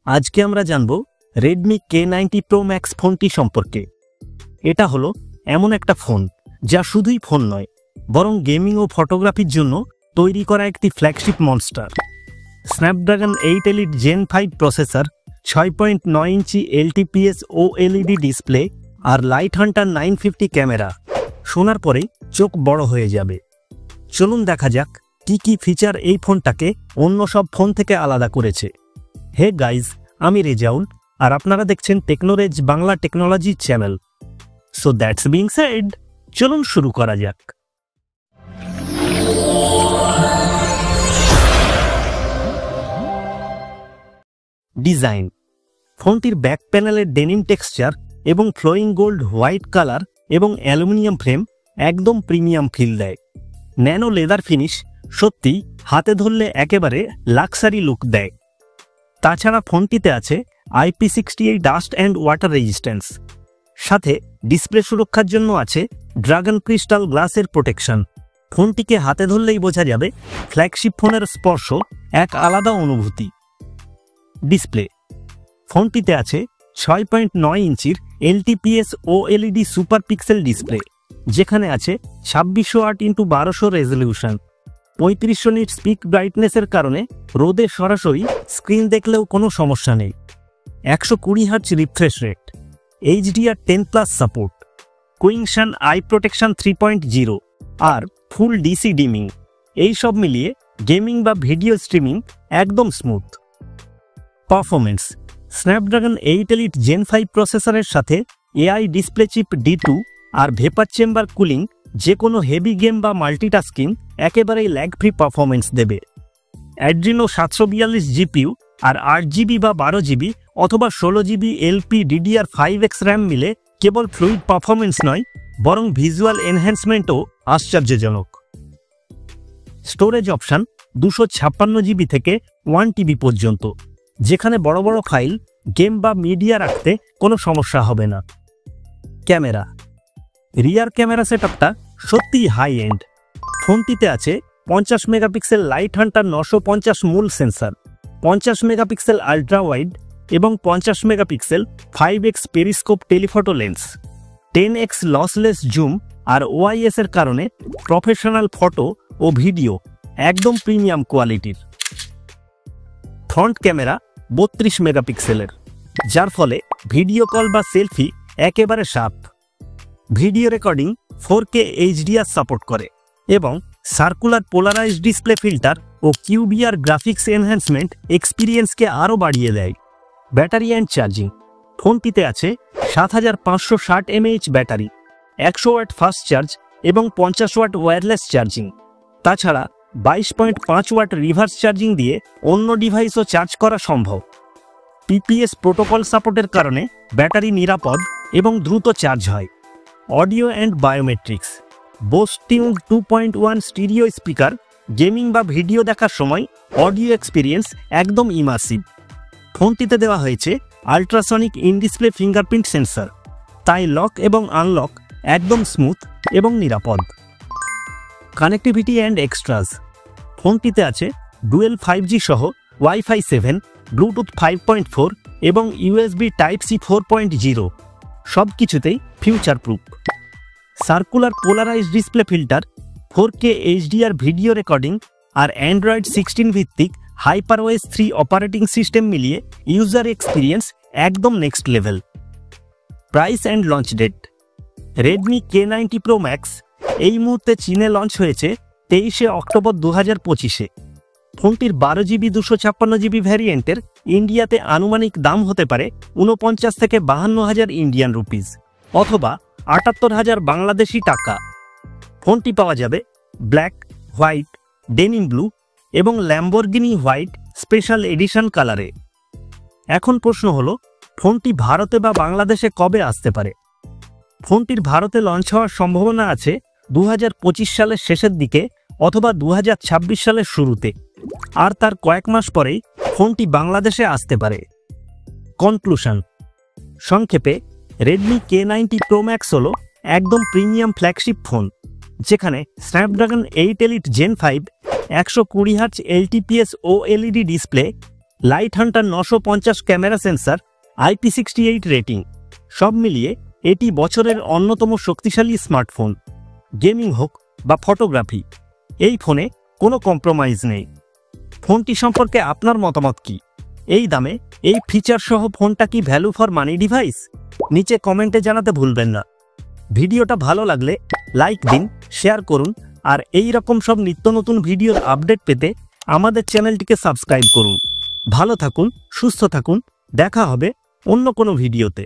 আজকে আমরা জানব Redmi K90 Pro Max ফোনটি সম্পর্কে। এটা হলো এমন একটা ফোন যা শুধুই ফোন নয়, বরং গেমিং ও ফটোগ্রাফির জন্য তৈরি করা একটি flagship monster. Snapdragon 8 Elite Gen 5 processor, 6.9 ইঞ্চি LTPS OLED ডিসপ্লে আর লাইট হান্টার 950 ক্যামেরা শোনার পরেই চোখ বড় হয়ে যাবে। চলুন দেখা যাক কি কি ফিচার এই ফোনটাকে অন্য সব ফোন থেকে আলাদা করেছে। হে গাইজ, আমি রেজাউল আর আপনারা দেখছেন Technorez Bangla technology channel. So that's being said, চলুন শুরু করা যাক। ডিজাইন। ফোনটির ব্যাক প্যানেলের ডেনিম টেক্সচার এবং ফ্লোয়িং গোল্ড হোয়াইট কালার এবং অ্যালুমিনিয়াম ফ্রেম একদম প্রিমিয়াম ফিল দেয়। ন্যানো লেদার ফিনিশ সত্যি হাতে ধরলে একেবারে লাক্সারি লুক দেয়। তাছাড়া ফোনটিতে আছে IP68 dust and water resistance, সাথে ডিসপ্লে সুরক্ষার জন্য আছে ড্রাগন ক্রিস্টাল গ্লাসের প্রোটেকশন। ফোনটিকে হাতে ধরলেই বোঝা যাবে ফ্ল্যাগশিপ ফোনের স্পর্শ এক আলাদা অনুভূতি। ডিসপ্লে। ফোনটিতে আছে 6.9 ইঞ্চির LTPS OLED super pixel display, যেখানে আছে 2600x1200 রেজলিউশন। 3500 নিট পিক ব্রাইটনেসের কারণে রোদে সরাসরি স্ক্রিন দেখলেও কোনো সমস্যা নেই। 120 hertz refresh rate, HDR10+ support, কুইংশন আই প্রোটেকশন 3.0 আর ফুল DC ডিমিং। এই সব মিলিয়ে গেমিং বা ভিডিও স্ট্রিমিং একদম smooth. Performance. Snapdragon 8 Elite Gen 5 প্রসেসরের সাথে AI ডিসপ্লে চিপ D2 আর ভেপার চেম্বার কুলিং যে কোনো হেভি গেম বা মাল্টিটাস্কিং একেবারেই ল্যাগ ফ্রি পারফরমেন্স দেবে। অ্যাড্রিনো 742 GPU আর 8GB বা 12GB অথবা 16GB LPDDR5X র্যাম মিলে কেবল ফ্লুইড পারফরমেন্স নয়, বরং ভিজুয়াল এনহ্যান্সমেন্টও আশ্চর্যজনক। স্টোরেজ অপশান 256GB থেকে 1TB পর্যন্ত, যেখানে বড় বড় ফাইল, গেম বা মিডিয়া রাখতে কোনো সমস্যা হবে না। ক্যামেরা। রিয়ার ক্যামেরা সেটআপটা সত্যিই হাই এন্ড। ফোনটিতে আছে 50 মেগাপিক্সেল লাইট হান্টার 950 মূল সেন্সার, 50 মেগাপিক্সেল আল্ট্রা ওয়াইড এবং 50 megapixel 5x periscope telephoto lens. 10x lossless zoom আর OIS এর কারণে প্রফেশনাল ফটো ও ভিডিও একদম প্রিমিয়াম কোয়ালিটির। ফ্রন্ট ক্যামেরা 32 মেগাপিক্সেলের, যার ফলে ভিডিও কল বা সেলফি একেবারে sharp. Video recording 4K HDR support করে এবং সার্কুলার পোলারাইজড ডিসপ্লে ফিল্টার ও QBR গ্রাফিক্স এনহ্যান্সমেন্ট এক্সপিরিয়েন্সকে আরও বাড়িয়ে দেয়। Battery and charging. ফোনটিতে আছে 7560 mAh battery, 100 watt fast charge এবং 50 ওয়াট ওয়্যারলেস চার্জিং। তাছাড়া 22.5 ওয়াট রিভার্স চার্জিং দিয়ে অন্য ডিভাইসও চার্জ করা সম্ভব। PPS প্রোটোকল সাপোর্টের কারণে ব্যাটারি নিরাপদ এবং দ্রুত চার্জ হয়। Audio and biometrics. Bose tune 2.1 stereo speaker, gaming বা ভিডিও দেখার সময় অডিও এক্সপিরিয়েন্স একদম ইমার্সিভ। ফোনটিতে দেওয়া হয়েছে ultrasonic in display fingerprint sensor, তাই লক এবং আনলক একদম স্মুথ এবং নিরাপদ। Connectivity and extras. ফোনটিতে আছে ডুয়েল 5G সহ Wi-Fi 7, ব্লুটুথ 5.4 এবং USB Type-C 4.0, সব কিছুতেই future proof. Circular polarised display filter, 4K HDR video recording আর অ্যান্ড্রয়েড 16 ভিত্তিক HyperOS 3 অপারেটিং সিস্টেম মিলিয়ে ইউজার এক্সপিরিয়েন্স একদম next level. Price and launch date. Redmi K90 Pro Max এই মুহূর্তে চীনে লঞ্চ হয়েছে 23 অক্টোবর 2025-এ। ফোনটির 12GB 256GB ভ্যারিয়েন্টের ইন্ডিয়াতে আনুমানিক দাম হতে পারে 49 থেকে 52,000 ইন্ডিয়ান রুপিস অথবা 78,000 বাংলাদেশি টাকা। ফোনটি পাওয়া যাবে ব্ল্যাক, হোয়াইট, ডেনিম ব্লু এবং ল্যাম্বরগিনি হোয়াইট স্পেশাল এডিশন কালারে। এখন প্রশ্ন হলো, ফোনটি ভারতে বা বাংলাদেশে কবে আসতে পারে? ফোনটির ভারতে লঞ্চ হওয়ার সম্ভাবনা আছে 2025 সালের শেষের দিকে অথবা 2026 সালের শুরুতে, আর তার কয়েক মাস পরেই ফোনটি বাংলাদেশে আসতে পারে। কনক্লুশন। সংক্ষেপে, Redmi K90 Pro Max হলো একদম প্রিমিয়াম ফ্ল্যাগশিপ ফোন, যেখানে Snapdragon 8 Elite Gen 5, 120 hertz LTPS OLED display, light hunter 950 camera sensor, IP68 rating, সব মিলিয়ে এটি বছরের অন্যতম শক্তিশালী স্মার্টফোন। গেমিং হোক বা ফটোগ্রাফি, এই ফোনে কোনো কম্প্রোমাইজ নেই। ফোনটি সম্পর্কে আপনার মতামত কি? এই দামে এই ফিচার সহ ফোনটা কি ভ্যালু ফর মানি ডিভাইস? নিচে কমেন্টে জানাতে ভুলবেন না। ভিডিওটা ভালো লাগলে লাইক দিন, শেয়ার করুন, আর এই রকম সব নিত্য নতুন ভিডিওর আপডেট পেতে আমাদের চ্যানেলটিকে সাবস্ক্রাইব করুন। ভালো থাকুন, সুস্থ থাকুন, দেখা হবে অন্য কোনো ভিডিওতে।